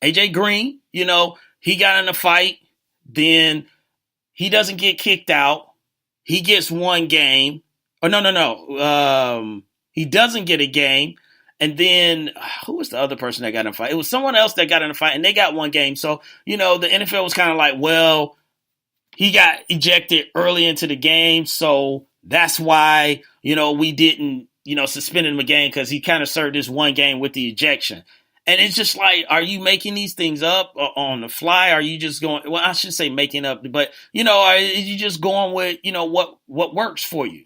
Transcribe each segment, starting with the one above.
AJ Green, he got in a fight. Then he doesn't get kicked out. He gets one game. Oh, no. He doesn't get a game. And then who was the other person that got in a fight? It was someone else that got in a fight, and they got one game. So, the NFL was kind of like, well, he got ejected early into the game. So that's why, we didn't, suspend him a game because he kind of served this one game with the ejection. And it's just like, are you making these things up on the fly? Are you just going, well, I should say making up, but, are you just going with, what works for you,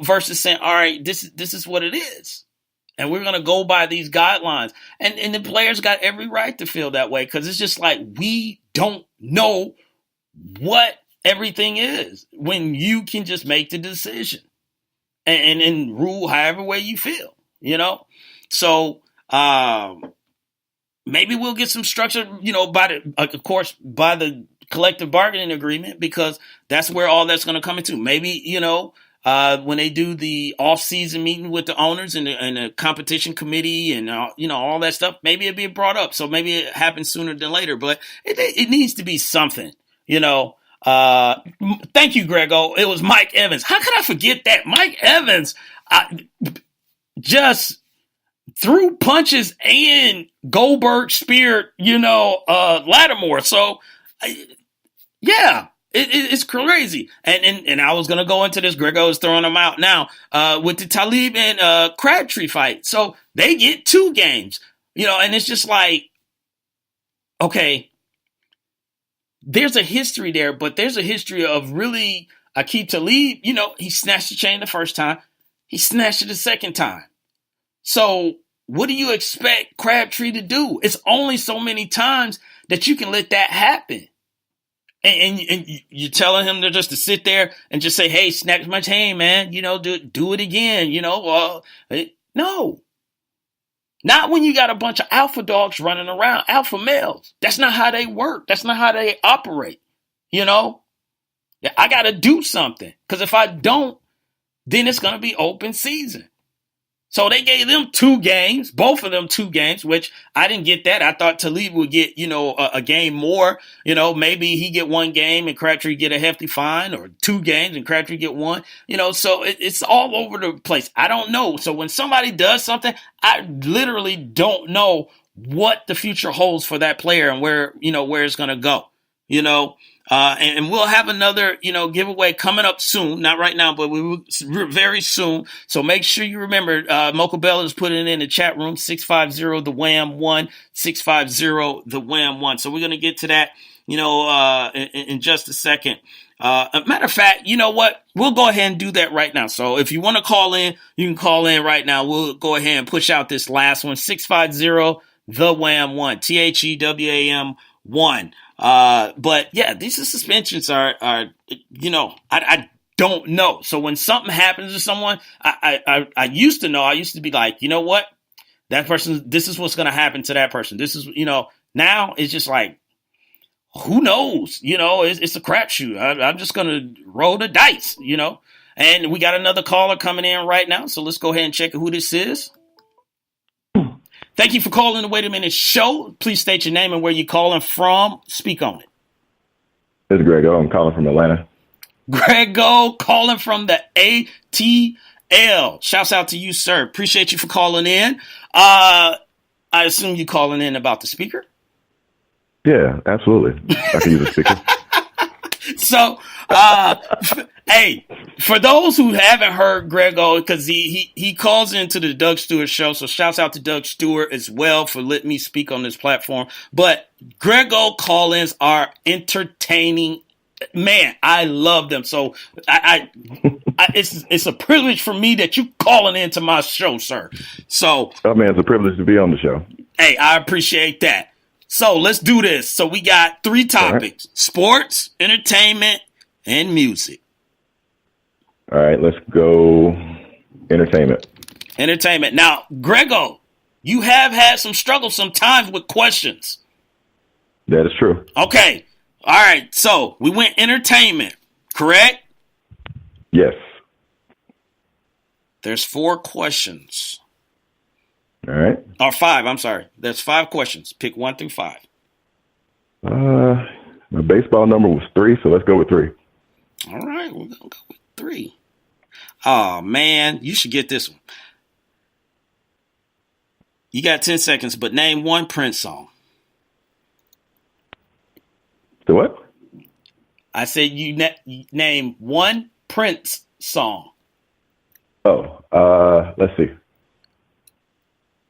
versus saying, all right, this is what it is. And we're going to go by these guidelines. And the players got every right to feel that way because it's just like we don't know what everything is when you can just make the decision and rule however way you feel, So maybe we'll get some structure, by the collective bargaining agreement because that's where all that's going to come into. Maybe, when they do the off-season meeting with the owners and the competition committee and, all that stuff, maybe it'll be brought up. So maybe it happens sooner than later, but it needs to be something, Thank you, Grego. It was Mike Evans. How could I forget that? Mike Evans just threw punches and Goldberg speared, Lattimore. So, yeah. It's crazy. And I was going to go into this. Grego is throwing them out now with the Talib and Crabtree fight. So they get 2 games, and it's just like, okay, there's a history there, but there's a history of really Aqib Talib, he snatched the chain the first time. He snatched it the second time. So what do you expect Crabtree to do? It's only so many times that you can let that happen. And you're telling him to sit there and just say, hey, snatch my chain, man. Do it again. No. Not when you got a bunch of alpha dogs running around, alpha males. That's not how they work. That's not how they operate. I got to do something. Because if I don't, then it's going to be open season. So they gave them 2 games, both of them 2 games, which I didn't get that. I thought Talib would get, a game more. Maybe he get 1 game and Crabtree get a hefty fine, or 2 games and Crabtree get 1. So it's all over the place. I don't know. So when somebody does something, I literally don't know what the future holds for that player and where it's going to go. And we'll have another, giveaway coming up soon. Not right now, but we will very soon. So make sure you remember, Mocha Bell is putting it in the chat room, 650 the Wham 1, 650 the Wham 1. So we're going to get to that, in just a second. Matter of fact, you know what? We'll go ahead and do that right now. So if you want to call in, you can call in right now. We'll go ahead and push out this last one, 650 the Wham 1, THEWAM 1. But yeah, these suspensions are, I don't know. So when something happens to someone, I used to know, I used to be like, you know what, that person, this is what's going to happen to that person. This is, now it's just like, who knows, it's a crapshoot. I'm just going to roll the dice, and we got another caller coming in right now. So let's go ahead and check who this is. Thank you for calling the Wait a Minute show. Please state your name and where you're calling from. Speak on it. This is Grego. I'm calling from Atlanta. Grego calling from the ATL. Shouts out to you, sir. Appreciate you for calling in. I assume you calling in about the speaker? Yeah, absolutely. I can use a speaker. So, hey, for those who haven't heard Grego, because he calls into the Doug Stewart show, so shouts out to Doug Stewart as well for letting me speak on this platform. But Grego call-ins are entertaining. Man, I love them. So it's a privilege for me that you calling into my show, sir. So, oh man, it's a privilege to be on the show. Hey, I appreciate that. So let's do this. So we got 3 topics: sports, entertainment, and music. All right, let's go entertainment. Entertainment. Now, Grego, you have had some struggles sometimes with questions. That is true. Okay. All right. So we went entertainment, correct? Yes. There's 4 questions. All right. Or 5, I'm sorry. There's 5 questions. Pick 1 through 5. My baseball number was 3, so let's go with 3. All right, we're going to go with 3. Oh, man, you should get this one. You got 10 seconds, but name one Prince song. The what? I said you name one Prince song. Oh, let's see.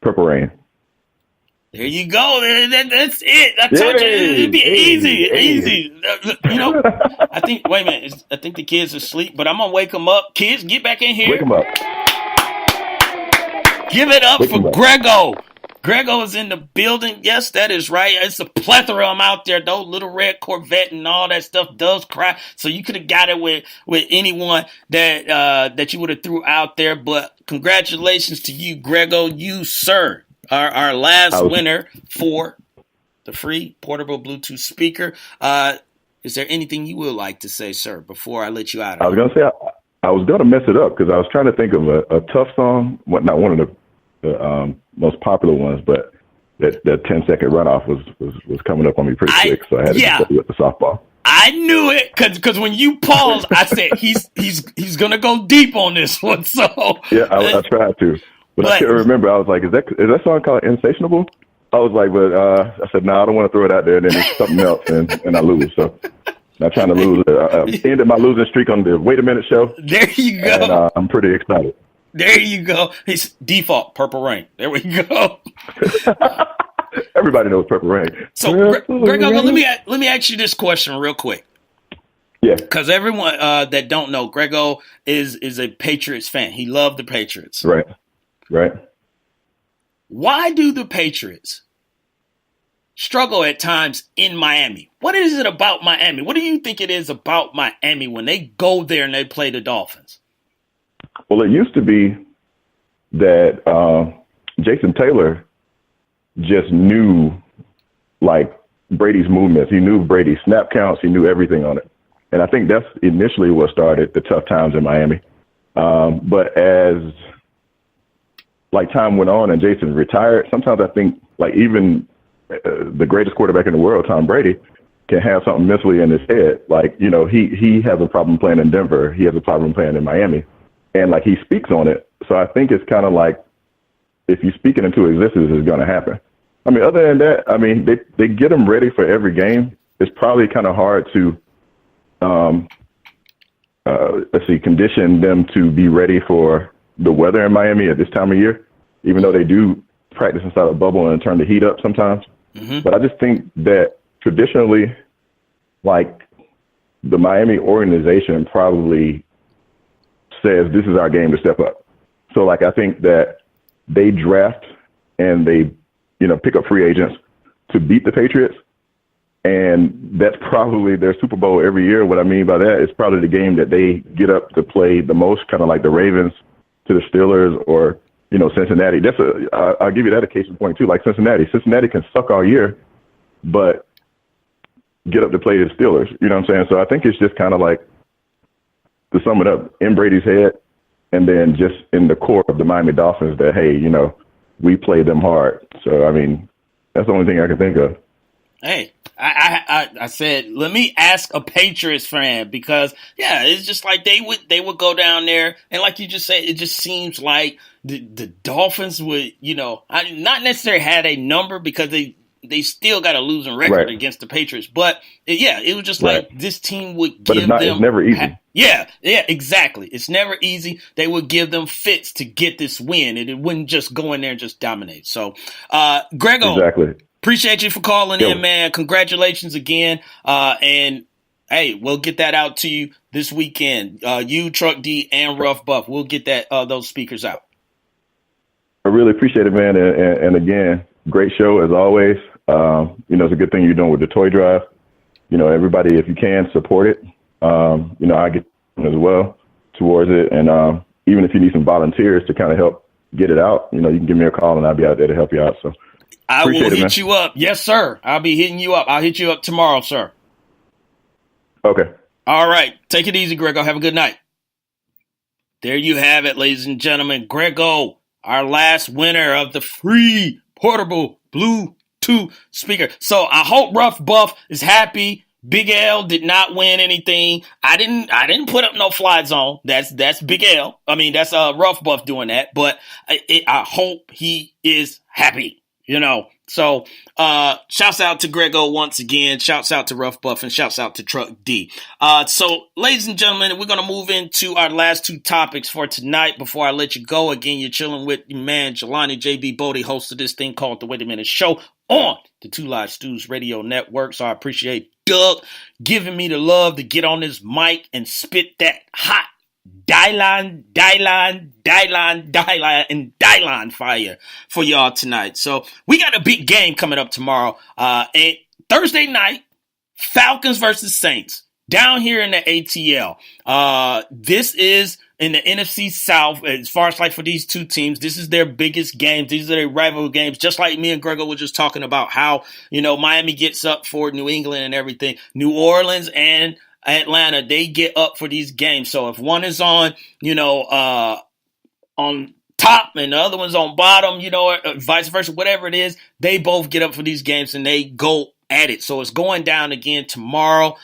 Purple Rain. There you go. That's it. I told you it'd be easy. You know, I think, wait a minute. I think the kids are asleep, but I'm going to wake them up. Kids, get back in here. Wake them up. Give it up for Grego. Grego is in the building. Yes, that is right. It's a plethora of them out there, though. Little Red Corvette and all that stuff does cry. So you could have got it with anyone that you would have threw out there. But congratulations to you, Grego. You, sir, are our last winner for the free portable Bluetooth speaker. Is there anything you would like to say, sir, before I let you out? I was going to say I was going to mess it up because I was trying to think of a tough song. Not one of the most popular ones, but that 10-second runoff was coming up on me pretty quick, so I had to go with the softball. I knew it because when you paused, I said he's gonna go deep on this one. So yeah, I tried to, but I couldn't remember. I was like, is that song called "Insatiable"? I was like, but I said, no, I don't want to throw it out there, and then it's something else, and I lose. So not trying to lose. I ended my losing streak on the Wait a Minute show. There you go. And I'm pretty excited. There you go. It's default Purple Rain. There we go. Everybody knows Purple Rain. So, Grego, let me ask you this question real quick. Yeah. Because everyone that don't know, Grego is a Patriots fan. He loved the Patriots. Right. Why do the Patriots struggle at times in Miami? What is it about Miami? What do you think it is about Miami when they go there and they play the Dolphins? Well, it used to be that Jason Taylor just knew, like, Brady's movements. He knew Brady's snap counts. He knew everything on it. And I think that's initially what started the tough times in Miami. But as, like, time went on and Jason retired, sometimes I think, like, even the greatest quarterback in the world, Tom Brady, can have something mentally in his head. Like, you know, he has a problem playing in Denver. He has a problem playing in Miami. And, like, he speaks on it. So I think it's kind of like, if you speak it into existence, it's going to happen. I mean, other than that, I mean, they get them ready for every game. It's probably kind of hard to, condition them to be ready for the weather in Miami at this time of year, even though they do practice inside a bubble and turn the heat up sometimes. Mm-hmm. But I just think that traditionally, like, the Miami organization probably says this is our game to step up. So, like, I think that they draft and they, pick up free agents to beat the Patriots. And that's probably their Super Bowl every year. What I mean by that is probably the game that they get up to play the most, kind of like the Ravens to the Steelers or, Cincinnati. I'll give you that a case in point too, like Cincinnati. Cincinnati can suck all year, but get up to play the Steelers. You know what I'm saying? So I think it's just kind of like, to sum it up, in Brady's head, and then just in the core of the Miami Dolphins that, hey, we play them hard. So, I mean, that's the only thing I can think of. Hey, I said, let me ask a Patriots fan because, yeah, it's just like they would go down there. And like you just said, it just seems like the Dolphins would, not necessarily had a number because they still got a losing record against the Patriots. But, it was just like this team would give them. It's never easy. Yeah, exactly. It's never easy. They would give them fits to get this win, and it wouldn't just go in there and just dominate. So, Grego, appreciate you for calling in, man. Congratulations again. And, hey, we'll get that out to you this weekend. You, Truck D, and Rough Buff. We'll get those speakers out. I really appreciate it, man. And again, great show as always. It's a good thing you're doing with the toy drive. Everybody, if you can, support it. I get as well towards it. And even if you need some volunteers to kind of help get it out, you can give me a call and I'll be out there to help you out. So I will hit you up. Yes, sir. I'll be hitting you up. I'll hit you up tomorrow, sir. Okay. All right. Take it easy, Grego. Have a good night. There you have it, ladies and gentlemen. Grego our last winner of the free portable Bluetooth speaker. So I hope Rough Buff is happy. Big L did not win anything. I didn't put up no fly zone. That's Big L. I mean, that's Rough Buff doing that. But I hope he is happy. So shouts out to Grego once again. Shouts out to Rough Buff and shouts out to Truck D. So ladies and gentlemen, we're gonna move into our last two topics for tonight. Before I let you go, again, you're chilling with your man Jelani JB Bodie, host of this thing called the Wait a Minute Show on the Two Live Stews Radio Network. So I appreciate Doug giving me the love to get on this mic and spit that hot Dylan fire for y'all tonight. So we got a big game coming up tomorrow. And Thursday night, Falcons versus Saints down here in the ATL. This is in the NFC South, as far as like for these two teams, this is their biggest games. These are their rival games. Just like me and Grego were just talking about how, Miami gets up for New England and everything. New Orleans and Atlanta, they get up for these games. So if one is on, on top and the other one's on bottom, or vice versa, whatever it is, they both get up for these games and they go at it. So it's going down again tomorrow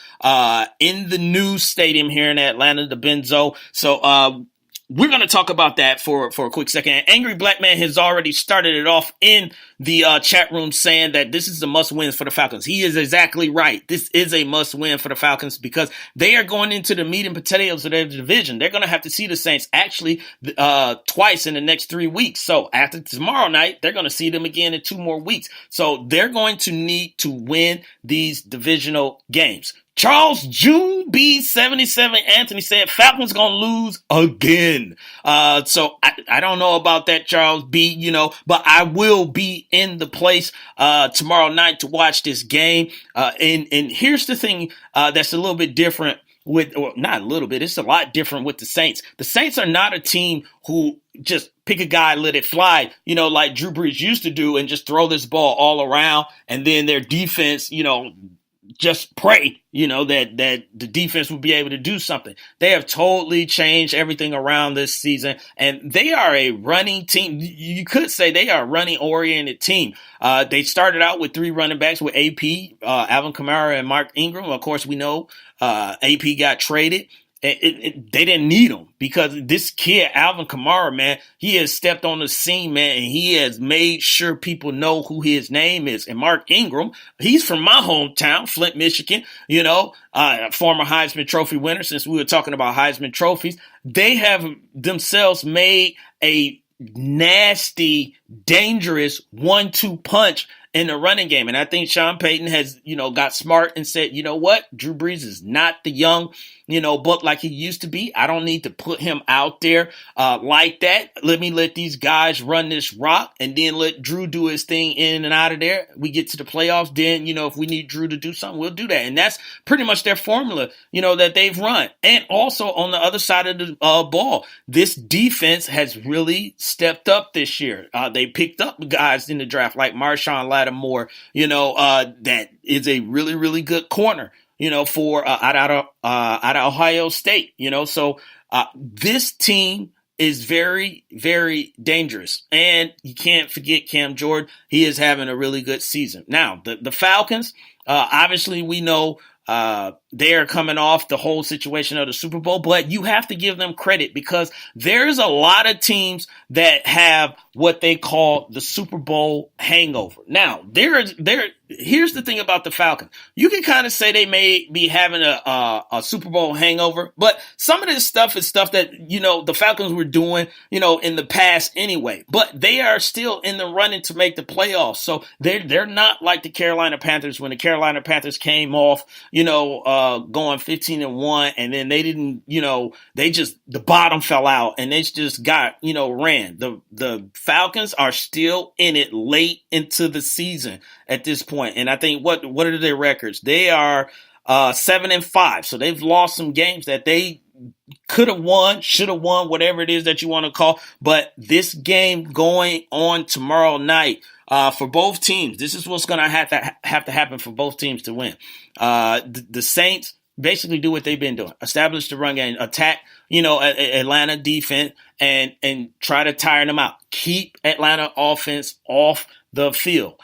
in the new stadium here in Atlanta, the Benzo. So we're going to talk about that for a quick second. Angry Black Man has already started it off in the chat room saying that this is a must-win for the Falcons. He is exactly right. This is a must-win for the Falcons because they are going into the meat and potatoes of their division. They're going to have to see the Saints actually twice in the next 3 weeks. So after tomorrow night, they're going to see them again in 2 more weeks. So they're going to need to win these divisional games. Charles June B77 Anthony said Falcons gonna lose again. So I don't know about that, Charles B, but I will be in the place tomorrow night to watch this game. And here's the thing that's a little bit different not a little bit, it's a lot different with the Saints. The Saints are not a team who just pick a guy, let it fly, like Drew Brees used to do and just throw this ball all around and then their defense, just pray, that the defense will be able to do something. They have totally changed everything around this season, and they are a running team. You could say they are a running-oriented team. They started out with 3 running backs with AP, Alvin Kamara, and Mark Ingram. Of course, we know AP got traded. They didn't need him because this kid, Alvin Kamara, man, he has stepped on the scene, man, and he has made sure people know who his name is. And Mark Ingram, he's from my hometown, Flint, Michigan, former Heisman Trophy winner. Since we were talking about Heisman trophies, they have themselves made a nasty, dangerous 1-2 punch in the running game. And I think Sean Payton has, got smart and said, you know what? Drew Brees is not the young, buck like he used to be. I don't need to put him out there like that. Let these guys run this rock and then let Drew do his thing in and out of there. We get to the playoffs. Then, if we need Drew to do something, we'll do that. And that's pretty much their formula, that they've run. And also on the other side of the ball, this defense has really stepped up this year. They picked up guys in the draft like Marshawn Lattimore, that is a really, really good corner, for out of Ohio State, So this team is very, very dangerous. And you can't forget Cam Jordan. He is having a really good season. Now, the Falcons, obviously we know they are coming off the whole situation of the Super Bowl, but you have to give them credit because there's a lot of teams that have what they call the Super Bowl hangover. Now, here's the thing about the Falcons. You can kind of say they may be having a Super Bowl hangover, but some of this stuff is stuff that, the Falcons were doing, in the past anyway, but they are still in the running to make the playoffs. So they're not like the Carolina Panthers when the Carolina Panthers came off, going 15-1 and then they didn't, the bottom fell out and they just got, ran. The Falcons are still in it late into the season at this point. And I think what are their records? They are 7-5. So they've lost some games that they could have won, should have won, whatever it is that you want to call. But this game going on tomorrow night for both teams, this is what's going to have to happen for both teams to win. The Saints, basically do what they've been doing. Establish the run game, attack, Atlanta defense and try to tire them out. Keep Atlanta offense off the field.